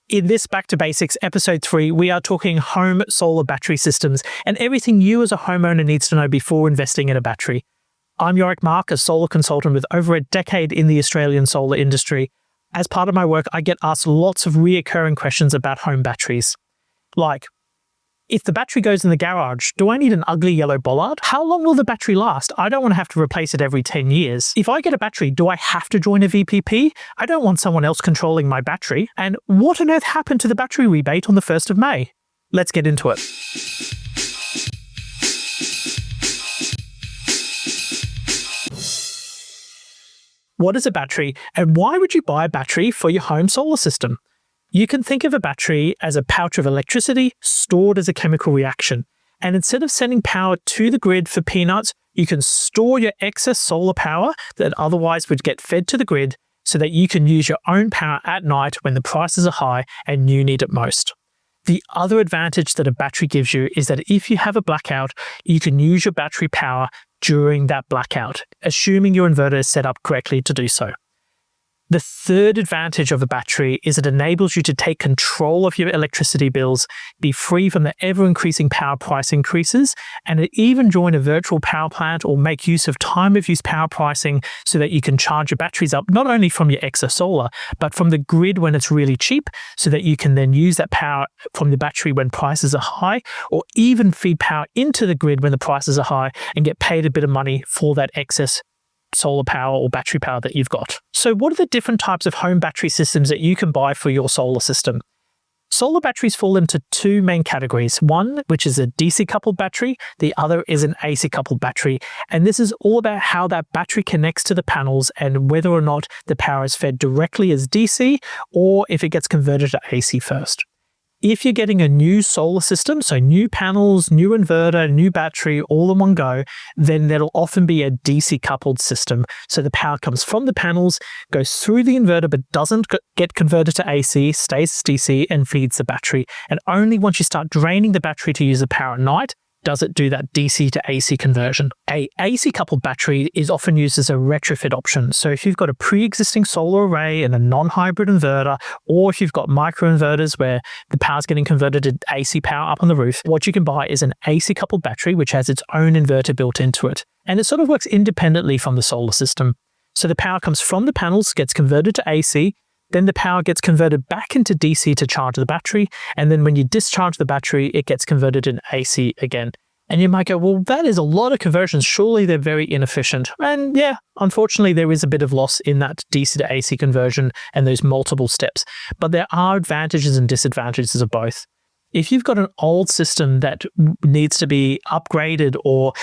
In this Back to Basics episode 3, we are talking home solar battery systems and everything you as a homeowner needs to know before investing in a battery. I'm Yorick, a solar consultant with over a decade in the Australian solar industry. As part of my work, I get asked lots of reoccurring questions about home batteries. Like, if the battery goes in the garage, do I need an ugly yellow bollard? How long will the battery last? I don't want to have to replace it every 10 years. If I get a battery, do I have to join a VPP? I don't want someone else controlling my battery. And what on earth happened to the battery rebate on the 1st of May? Let's get into it. What is a battery, and why would you buy a battery for your home solar system? You can think of a battery as a pouch of electricity stored as a chemical reaction. And instead of sending power to the grid for peanuts, you can store your excess solar power that otherwise would get fed to the grid so that you can use your own power at night when the prices are high and you need it most. The other advantage that a battery gives you is that if you have a blackout, you can use your battery power during that blackout, assuming your inverter is set up correctly to do so. The third advantage of a battery is it enables you to take control of your electricity bills, be free from the ever-increasing power price increases, and even join a virtual power plant or make use of time-of-use power pricing so that you can charge your batteries up not only from your excess solar, but from the grid when it's really cheap, so that you can then use that power from the battery when prices are high, or even feed power into the grid when the prices are high and get paid a bit of money for that excess solar power or battery power that you've got. So what are the different types of home battery systems that you can buy for your solar system? Solar batteries fall into two main categories. One, which is a DC coupled battery. The other is an AC coupled battery. And this is all about how that battery connects to the panels and whether or not the power is fed directly as DC or if it gets converted to AC first. If you're getting a new solar system, so new panels, new inverter, new battery, all in one go, then that'll often be a DC coupled system. So the power comes from the panels, goes through the inverter, but doesn't get converted to AC, stays DC and feeds the battery. And only once you start draining the battery to use the power at night, does it do that DC to AC conversion. A AC coupled battery is often used as a retrofit option. So if you've got a pre-existing solar array and a non-hybrid inverter, or if you've got microinverters where the power's getting converted to AC power up on the roof, what you can buy is an AC coupled battery which has its own inverter built into it. And it sort of works independently from the solar system. So the power comes from the panels, gets converted to AC, then the power gets converted back into DC to charge the battery, and then when you discharge the battery, it gets converted in AC again. And you might go, well, that is a lot of conversions. Surely they're very inefficient. And yeah, unfortunately, there is a bit of loss in that DC to AC conversion and those multiple steps. But there are advantages and disadvantages of both. If you've got an old system that needs to be upgraded or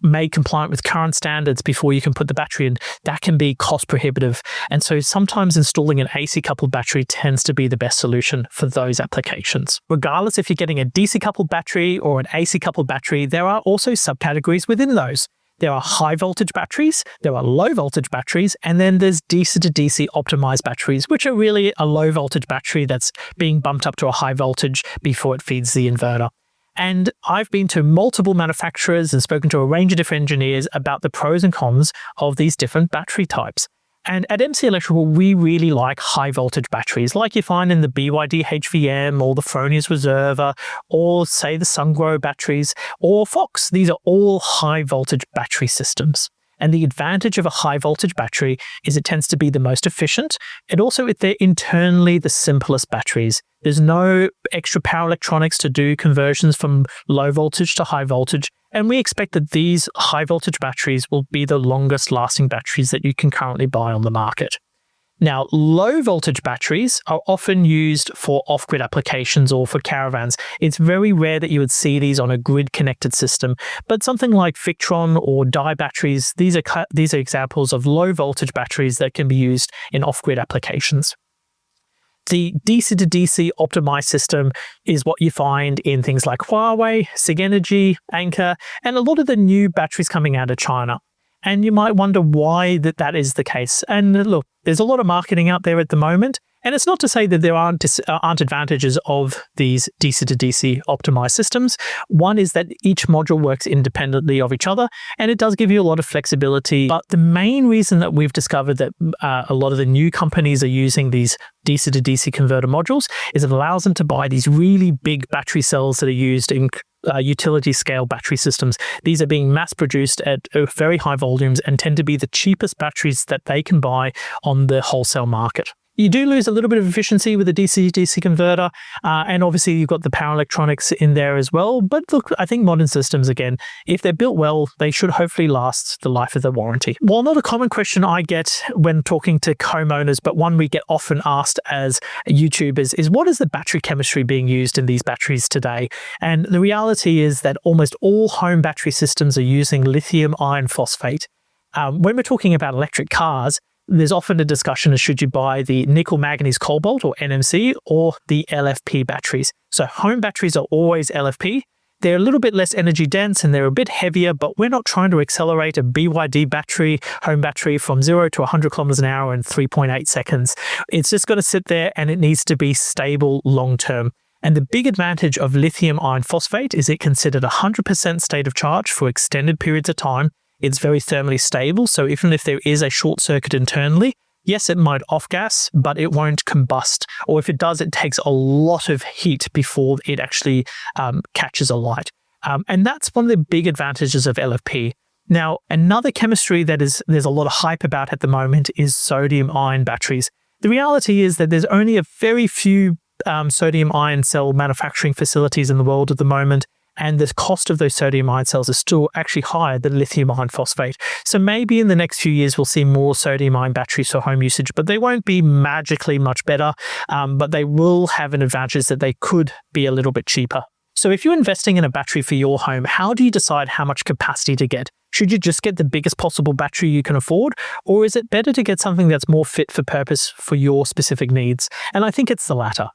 made compliant with current standards before you can put the battery in, that can be cost prohibitive. And so sometimes installing an AC coupled battery tends to be the best solution for those applications. Regardless if you're getting a DC coupled battery or an AC coupled battery, there are also subcategories within those. There are high voltage batteries, there are low voltage batteries, and then there's DC to DC optimized batteries, which are really a low voltage battery that's being bumped up to a high voltage before it feeds the inverter. And I've been to multiple manufacturers and spoken to a range of different engineers about the pros and cons of these different battery types. And at MC Electrical, we really like high voltage batteries, like you find in the BYD HVM or the Fronius Reserva, or say the Sungrow batteries, or Fox. These are all high voltage battery systems. And the advantage of a high voltage battery is it tends to be the most efficient. And also they're internally the simplest batteries. There's no extra power electronics to do conversions from low voltage to high voltage. And we expect that these high voltage batteries will be the longest lasting batteries that you can currently buy on the market. Now, low voltage batteries are often used for off-grid applications or for caravans. It's very rare that you would see these on a grid-connected system, but something like Victron or Dye batteries, these are examples of low voltage batteries that can be used in off-grid applications. The DC to DC optimized system is what you find in things like Huawei, SIG Energy, Anker, and a lot of the new batteries coming out of China. And you might wonder why that is the case. And look, there's a lot of marketing out there at the moment. And it's not to say that there aren't advantages of these DC to DC optimized systems. One is that each module works independently of each other, and it does give you a lot of flexibility. But the main reason that we've discovered that a lot of the new companies are using these DC to DC converter modules is it allows them to buy these really big battery cells that are used in utility scale battery systems. These are being mass produced at very high volumes and tend to be the cheapest batteries that they can buy on the wholesale market. You do lose a little bit of efficiency with a DC-DC converter, and obviously you've got the power electronics in there as well. But look, I think modern systems, again, if they're built well, they should hopefully last the life of the warranty. While not a common question I get when talking to homeowners, but one we get often asked as YouTubers is what is the battery chemistry being used in these batteries today? And the reality is that almost all home battery systems are using lithium iron phosphate. When we're talking about electric cars, there's often a discussion of should you buy the nickel manganese cobalt or NMC or the LFP batteries. So home batteries are always LFP. They're a little bit less energy dense and they're a bit heavier, but we're not trying to accelerate a BYD battery, home battery from 0 to 100 kilometers an hour in 3.8 seconds. It's just got to sit there and it needs to be stable long term. And the big advantage of lithium iron phosphate is it considered 100% state of charge for extended periods of time. It's very thermally stable, so even if there is a short circuit internally, yes, it might off-gas, but it won't combust. Or if it does, it takes a lot of heat before it actually catches a light. And that's one of the big advantages of LFP. Now, another chemistry that there's a lot of hype about at the moment is sodium-ion batteries. The reality is that there's only a very few sodium-ion cell manufacturing facilities in the world at the moment, and the cost of those sodium ion cells is still actually higher than lithium iron phosphate. So maybe in the next few years, we'll see more sodium ion batteries for home usage, but they won't be magically much better, but they will have an advantage that they could be a little bit cheaper. So if you're investing in a battery for your home, how do you decide how much capacity to get? Should you just get the biggest possible battery you can afford, or is it better to get something that's more fit for purpose for your specific needs? And I think it's the latter.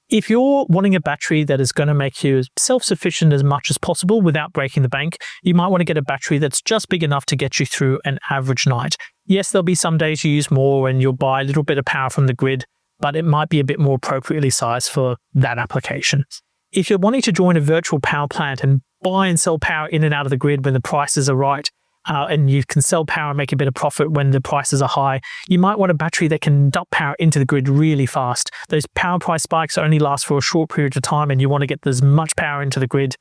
If you're wanting a battery that is going to make you self-sufficient as much as possible without breaking the bank, you might want to get a battery that's just big enough to get you through an average night. Yes, there'll be some days you use more and you'll buy a little bit of power from the grid, but it might be a bit more appropriately sized for that application. If you're wanting to join a virtual power plant and buy and sell power in and out of the grid when the prices are right, and you can sell power and make a bit of profit when the prices are high, you might want a battery that can dump power into the grid really fast. Those power price spikes only last for a short period of time, and you want to get as much power into the grid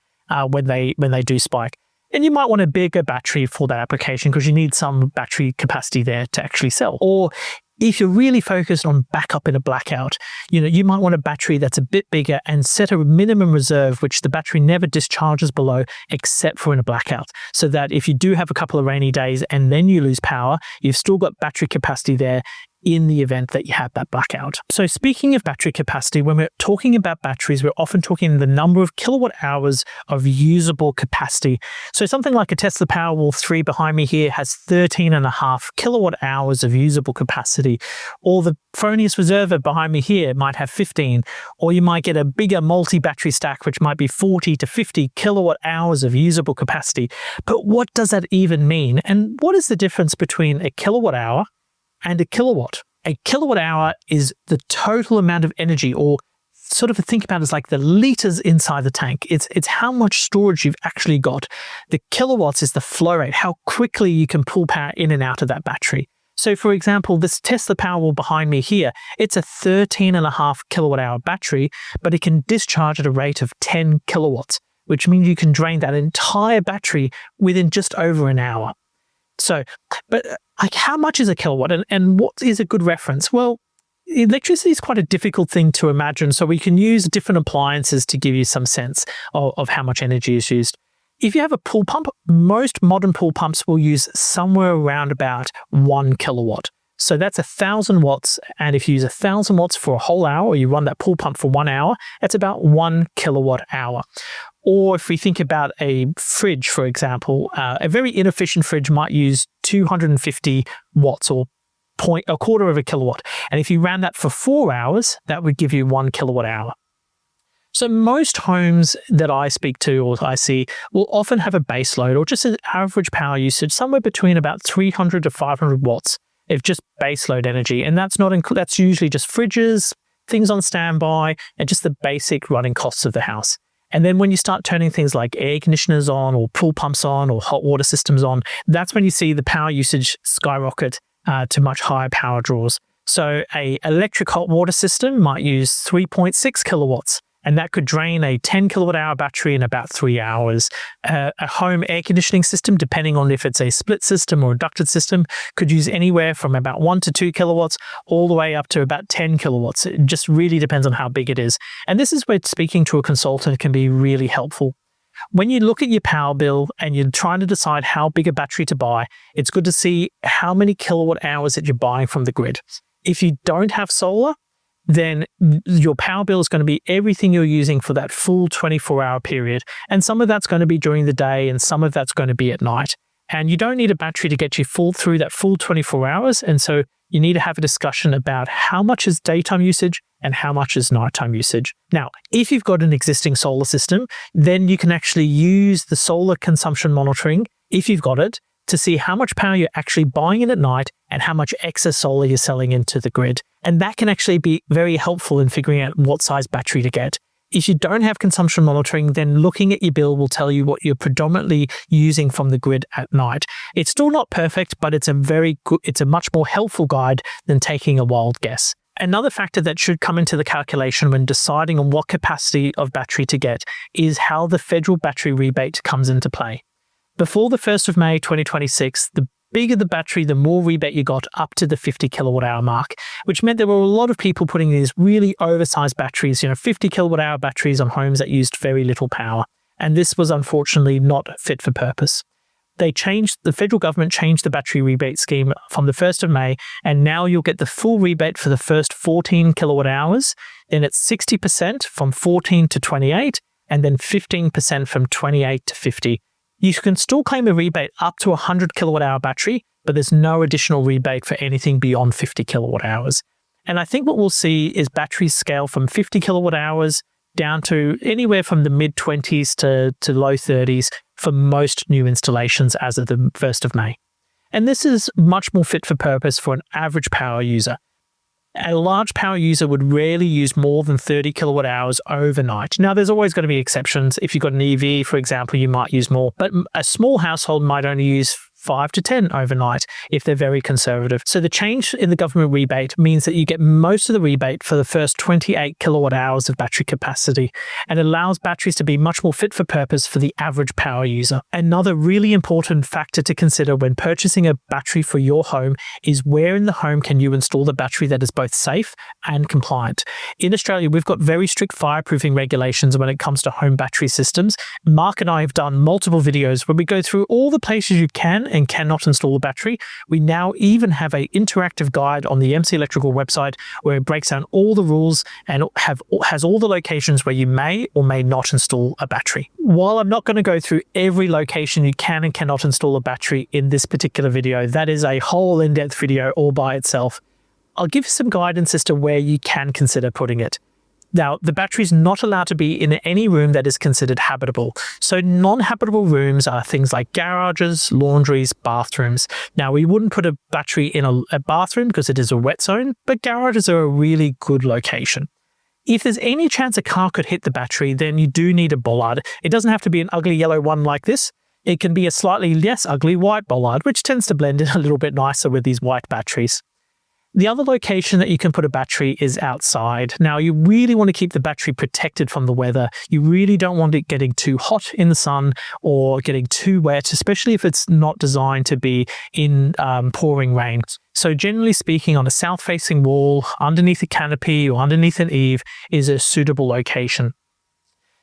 when they do spike. And you might want a bigger battery for that application because you need some battery capacity there to actually sell. Or if you're really focused on backup in a blackout, you might want a battery that's a bit bigger and set a minimum reserve, which the battery never discharges below except for in a blackout. So that if you do have a couple of rainy days and then you lose power, you've still got battery capacity there in the event that you have that blackout. So speaking of battery capacity, when we're talking about batteries, we're often talking the number of kilowatt hours of usable capacity. So something like a Tesla Powerwall 3 behind me here has 13.5 kilowatt hours of usable capacity. Or the Fronius Reserva behind me here might have 15. Or you might get a bigger multi-battery stack, which might be 40 to 50 kilowatt hours of usable capacity. But what does that even mean? And what is the difference between a kilowatt hour and a kilowatt? A kilowatt hour is the total amount of energy, or sort of think about it as like the liters inside the tank. It's how much storage you've actually got. The kilowatts is the flow rate, how quickly you can pull power in and out of that battery. So for example, this Tesla Powerwall behind me here, it's a 13.5 kilowatt hour battery, but it can discharge at a rate of 10 kilowatts, which means you can drain that entire battery within just over an hour. So, but like how much is a kilowatt and what is a good reference? Well, electricity is quite a difficult thing to imagine, so we can use different appliances to give you some sense of how much energy is used. If you have a pool pump, most modern pool pumps will use somewhere around about 1 kilowatt. So that's 1,000 watts, and if you use 1,000 watts for a whole hour, or you run that pool pump for 1 hour, that's about 1 kilowatt hour. Or if we think about a fridge, for example, a very inefficient fridge might use 250 watts or a quarter of a kilowatt. And if you ran that for 4 hours, that would give you 1 kilowatt hour. So most homes that I speak to or I see will often have a base load or just an average power usage somewhere between about 300 to 500 watts of just base load energy. And that's usually just fridges, things on standby, and just the basic running costs of the house. And then when you start turning things like air conditioners on or pool pumps on or hot water systems on, that's when you see the power usage skyrocket to much higher power draws. So a electric hot water system might use 3.6 kilowatts. And that could drain a 10 kilowatt hour battery in about 3 hours. A home air conditioning system, depending on if it's a split system or a ducted system, could use anywhere from about 1 to 2 kilowatts all the way up to about 10 kilowatts. It just really depends on how big it is. And this is where speaking to a consultant can be really helpful. When you look at your power bill and you're trying to decide how big a battery to buy, it's good to see how many kilowatt hours that you're buying from the grid. If you don't have solar, then your power bill is going to be everything you're using for that full 24-hour period. And some of that's going to be during the day and some of that's going to be at night. And you don't need a battery to get you through that full 24 hours. And so you need to have a discussion about how much is daytime usage and how much is nighttime usage. Now, if you've got an existing solar system, then you can actually use the solar consumption monitoring, if you've got it, to see how much power you're actually buying in at night and how much excess solar you're selling into the grid. And that can actually be very helpful in figuring out what size battery to get. If you don't have consumption monitoring, then looking at your bill will tell you what you're predominantly using from the grid at night. It's still not perfect, but it's a much more helpful guide than taking a wild guess. Another factor that should come into the calculation when deciding on what capacity of battery to get is how the federal battery rebate comes into play. Before the 1st of May 2026, the bigger the battery, the more rebate you got up to the 50 kilowatt hour mark, which meant there were a lot of people putting these really oversized batteries, 50 kilowatt hour batteries on homes that used very little power. And this was unfortunately not fit for purpose. The federal government changed the battery rebate scheme from the 1st of May, and now you'll get the full rebate for the first 14 kilowatt hours. Then it's 60% from 14 to 28, and then 15% from 28 to 50. You can still claim a rebate up to a 100 kilowatt hour battery, but there's no additional rebate for anything beyond 50 kilowatt hours. And I think what we'll see is batteries scale from 50 kilowatt hours down to anywhere from the mid 20s to low 30s for most new installations as of the 1st of May. And this is much more fit for purpose for an average power user. A large power user would rarely use more than 30 kilowatt hours overnight. Now, there's always going to be exceptions. If you've got an EV, for example, you might use more, but a small household might only use 5 to 10 overnight if they're very conservative. So the change in the government rebate means that you get most of the rebate for the first 28 kilowatt hours of battery capacity and allows batteries to be much more fit for purpose for the average power user. Another really important factor to consider when purchasing a battery for your home is where in the home can you install the battery that is both safe and compliant. In Australia, we've got very strict fireproofing regulations when it comes to home battery systems. Mark and I have done multiple videos where we go through all the places you can and cannot install a battery. We now even have an interactive guide on the MC Electrical website where it breaks down all the rules and has all the locations where you may or may not install a battery. While I'm not going to go through every location you can and cannot install a battery in this particular video, that is a whole in-depth video all by itself, I'll give you some guidance as to where you can consider putting it. Now, the battery is not allowed to be in any room that is considered habitable. So non-habitable rooms are things like garages, laundries, bathrooms. Now, we wouldn't put a battery in a bathroom because it is a wet zone, but garages are a really good location. If there's any chance a car could hit the battery, then you do need a bollard. It doesn't have to be an ugly yellow one like this. It can be a slightly less ugly white bollard, which tends to blend in a little bit nicer with these white batteries. The other location that you can put a battery is outside. Now, you really want to keep the battery protected from the weather. You really don't want it getting too hot in the sun or getting too wet, especially if it's not designed to be in pouring rain. So generally speaking, on a south-facing wall, underneath a canopy or underneath an eave is a suitable location.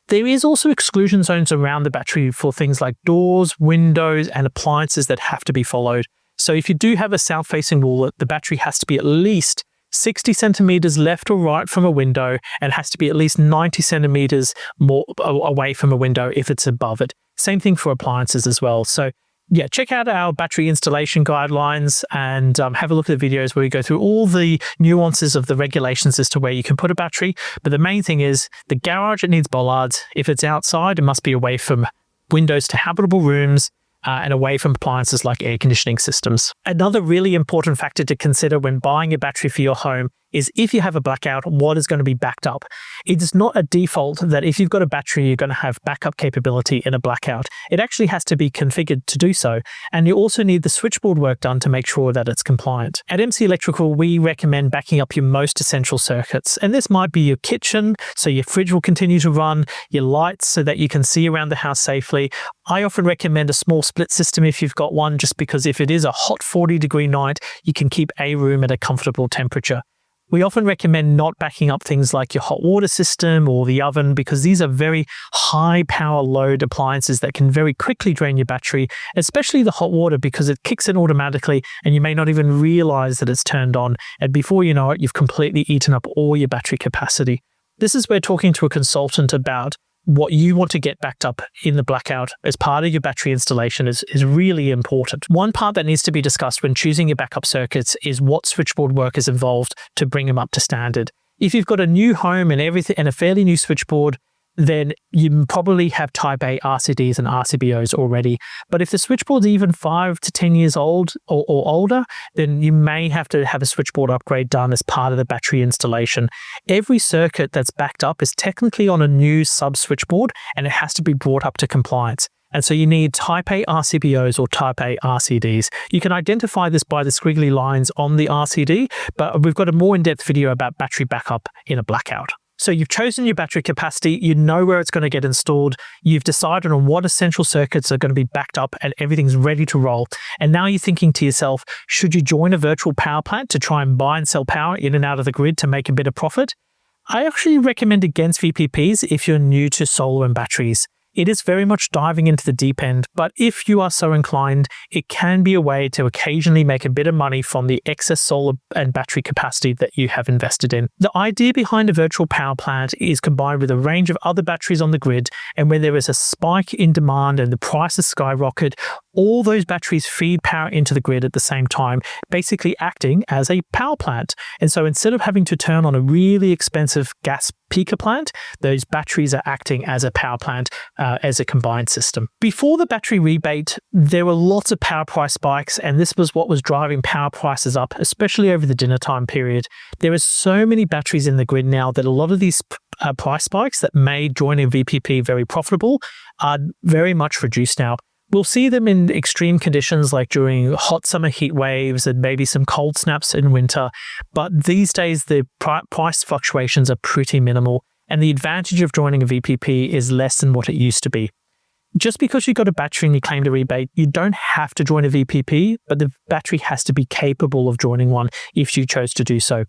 There is also exclusion zones around the battery for things like doors, windows, and appliances that have to be followed. So if you do have a south-facing wall, the battery has to be at least 60 centimeters left or right from a window and has to be at least 90 centimeters more away from a window if it's above it. Same thing for appliances as well. So Yeah, check out our battery installation guidelines and have a look at the videos where we go through all the nuances of the regulations as to where you can put a battery. But the main thing is the garage, it needs bollards. If it's outside, it must be away from windows to habitable rooms and away from appliances like air conditioning systems. Another really important factor to consider when buying a battery for your home is if you have a blackout, what is going to be backed up. It is not a default that if you've got a battery, you're going to have backup capability in a blackout. It actually has to be configured to do so. And you also need the switchboard work done to make sure that it's compliant. At MC Electrical, we recommend backing up your most essential circuits. And this might be your kitchen, so your fridge will continue to run, your lights so that you can see around the house safely. I often recommend a small split system if you've got one, just because if it is a hot 40-degree night, you can keep a room at a comfortable temperature. We often recommend not backing up things like your hot water system or the oven, because these are very high power load appliances that can very quickly drain your battery, especially the hot water, because it kicks in automatically and you may not even realize that it's turned on. And before you know it, you've completely eaten up all your battery capacity. This is where talking to a consultant about what you want to get backed up in the blackout as part of your battery installation is really important. One part that needs to be discussed when choosing your backup circuits is what switchboard work is involved to bring them up to standard. If you've got a new home and everything and a fairly new switchboard, then you probably have Type A RCDs and RCBOs already. But if the switchboard's even 5 to 10 years old or older, then you may have to have a switchboard upgrade done as part of the battery installation. Every circuit that's backed up is technically on a new sub-switchboard, and it has to be brought up to compliance. And so you need Type A RCBOs or Type A RCDs. You can identify this by the squiggly lines on the RCD, but we've got a more in-depth video about battery backup in a blackout. So you've chosen your battery capacity, you know where it's going to get installed, you've decided on what essential circuits are going to be backed up, and everything's ready to roll. And now you're thinking to yourself, should you join a virtual power plant to try and buy and sell power in and out of the grid to make a bit of profit? I actually recommend against VPPs if you're new to solar and batteries. It is very much diving into the deep end, but if you are so inclined, it can be a way to occasionally make a bit of money from the excess solar and battery capacity that you have invested in. The idea behind a virtual power plant is combined with a range of other batteries on the grid, and when there is a spike in demand and the prices skyrocket, all those batteries feed power into the grid at the same time, basically acting as a power plant. And so instead of having to turn on a really expensive gas peaker plant, those batteries are acting as a power plant as a combined system. Before the battery rebate, there were lots of power price spikes, and this was what was driving power prices up, especially over the dinner time period. There are so many batteries in the grid now that a lot of these price spikes that made joining VPP very profitable are very much reduced now. We'll see them in extreme conditions like during hot summer heat waves and maybe some cold snaps in winter. But these days, the price fluctuations are pretty minimal, and the advantage of joining a VPP is less than what it used to be. Just because you got a battery and you claimed a rebate, you don't have to join a VPP, but the battery has to be capable of joining one if you chose to do so.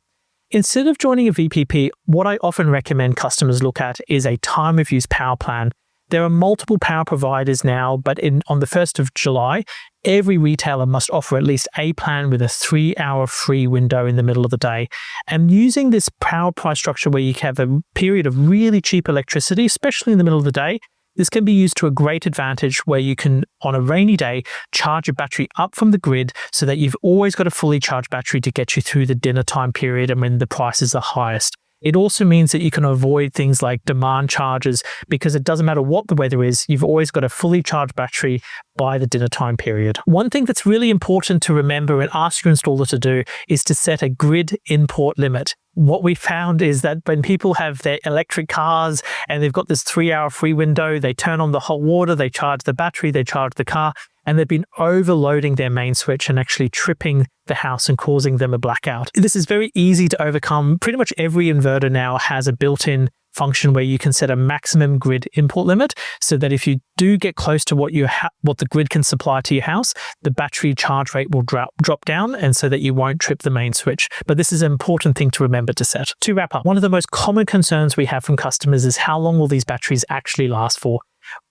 Instead of joining a VPP, what I often recommend customers look at is a time of use power plan. There are multiple power providers now, but on the 1st of July, every retailer must offer at least a plan with a 3-hour free window in the middle of the day. And using this power price structure where you have a period of really cheap electricity, especially in the middle of the day, this can be used to a great advantage where you can, on a rainy day, charge your battery up from the grid so that you've always got a fully charged battery to get you through the dinner time period and when the prices are highest. It also means that you can avoid things like demand charges because it doesn't matter what the weather is, you've always got a fully charged battery by the dinner time period. One thing that's really important to remember and ask your installer to do is to set a grid import limit. What we found is that when people have their electric cars and they've got this 3-hour free window, they turn on the hot water, they charge the battery, they charge the car, and they've been overloading their main switch and actually tripping the house and causing them a blackout. This is very easy to overcome. Pretty much every inverter now has a built-in function where you can set a maximum grid import limit so that if you do get close to what the grid can supply to your house, the battery charge rate will drop down, and so that you won't trip the main switch. But this is an important thing to remember to set. To wrap up, one of the most common concerns we have from customers is how long will these batteries actually last for?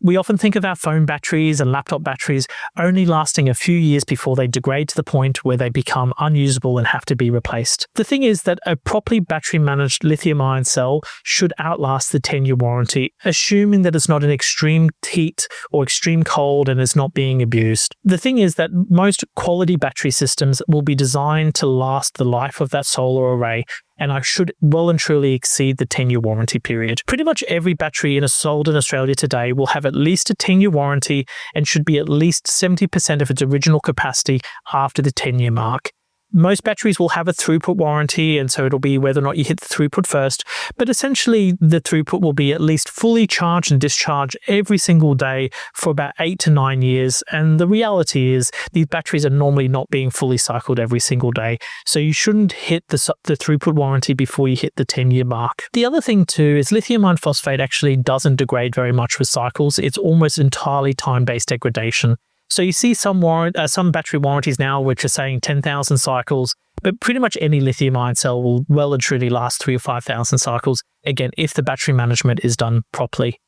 We often think of our phone batteries and laptop batteries only lasting a few years before they degrade to the point where they become unusable and have to be replaced. The thing is that a properly battery managed lithium-ion cell should outlast the 10-year warranty, assuming that it's not in extreme heat or extreme cold and is not being abused. The thing is that most quality battery systems will be designed to last the life of that solar array, and I should well and truly exceed the 10-year warranty period. Pretty much every battery sold in Australia today will have at least a 10-year warranty and should be at least 70% of its original capacity after the 10-year mark. Most batteries will have a throughput warranty, and so it'll be whether or not you hit the throughput first, but essentially the throughput will be at least fully charged and discharged every single day for about 8 to 9 years, and the reality is these batteries are normally not being fully cycled every single day, so you shouldn't hit the throughput warranty before you hit the 10-year mark. The other thing too is lithium iron phosphate actually doesn't degrade very much with cycles. It's almost entirely time-based degradation. So you see some battery warranties now which are saying 10,000 cycles, but pretty much any lithium-ion cell will well and truly last 3,000 or 5,000 cycles, again, if the battery management is done properly.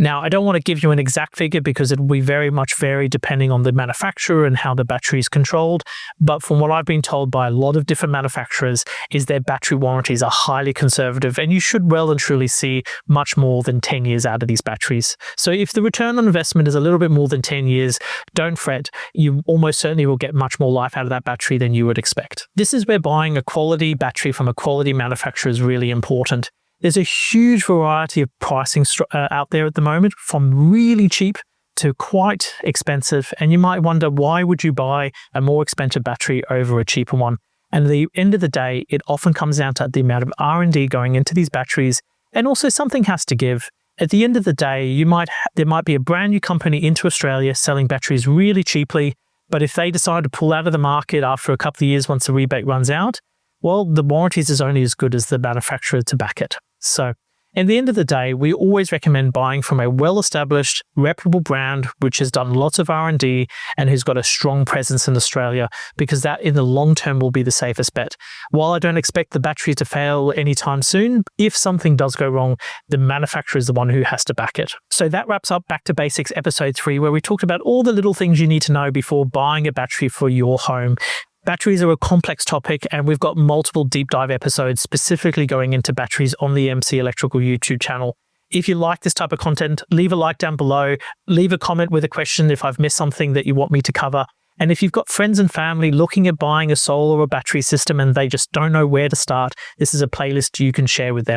Now, I don't want to give you an exact figure because it will be very much vary depending on the manufacturer and how the battery is controlled, but from what I've been told by a lot of different manufacturers is their battery warranties are highly conservative, and you should well and truly see much more than 10 years out of these batteries. So if the return on investment is a little bit more than 10 years, don't fret. You almost certainly will get much more life out of that battery than you would expect. This is where buying a quality battery from a quality manufacturer is really important. There's a huge variety of pricing out there at the moment, from really cheap to quite expensive. And you might wonder, why would you buy a more expensive battery over a cheaper one? And at the end of the day, it often comes down to the amount of R&D going into these batteries, and also something has to give. At the end of the day, there might be a brand new company into Australia selling batteries really cheaply, but if they decide to pull out of the market after a couple of years once the rebate runs out, well, the warranties is only as good as the manufacturer to back it. So, at the end of the day, we always recommend buying from a well-established, reputable brand which has done lots of R&D and who's got a strong presence in Australia, because that in the long term will be the safest bet. While I don't expect the battery to fail anytime soon, if something does go wrong, the manufacturer is the one who has to back it. So that wraps up Back to Basics episode 3, where we talked about all the little things you need to know before buying a battery for your home. Batteries are a complex topic, and we've got multiple deep dive episodes specifically going into batteries on the MC Electrical YouTube channel. If you like this type of content, leave a like down below, leave a comment with a question if I've missed something that you want me to cover. And if you've got friends and family looking at buying a solar or battery system and they just don't know where to start, this is a playlist you can share with them.